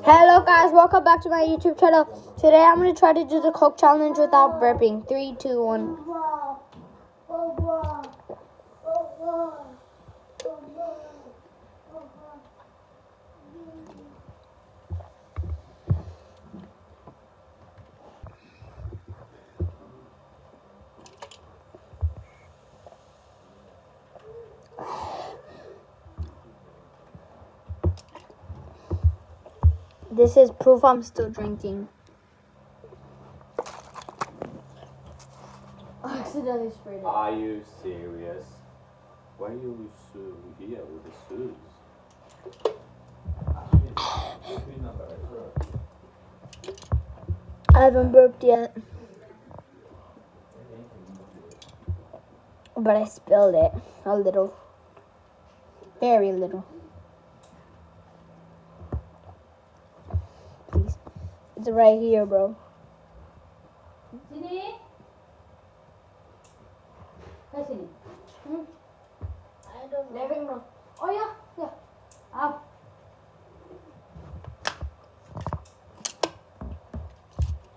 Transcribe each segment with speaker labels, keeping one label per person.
Speaker 1: Hello guys, welcome back to my YouTube channel. Today I'm going to try to do the Coke challenge without burping. 3, 2, 1. This is proof I'm still drinking. I accidentally sprayed it.
Speaker 2: Are you serious? Why are you so here with the shoes?
Speaker 1: I haven't burped yet. But I spilled it. A little. Very little. Please. It's right here, bro.
Speaker 3: Sini. Hey, sini.
Speaker 1: I don't know.
Speaker 3: Oh ya, ya. आओ.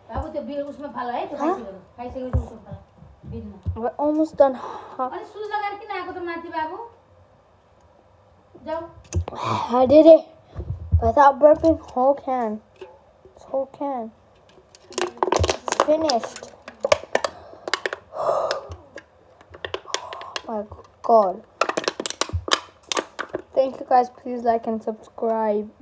Speaker 3: बाबू त्यो bill उसमा फाल है त्यो खाइसकेपछि उसमा फाल बिलमा
Speaker 1: We're almost done.
Speaker 3: अनि सुज लगाएर किन आएको त माथि बाबु जाऊ
Speaker 1: I did it. Without burping, whole can. This whole can. It's finished. Oh my God. Thank you guys. Please like and subscribe.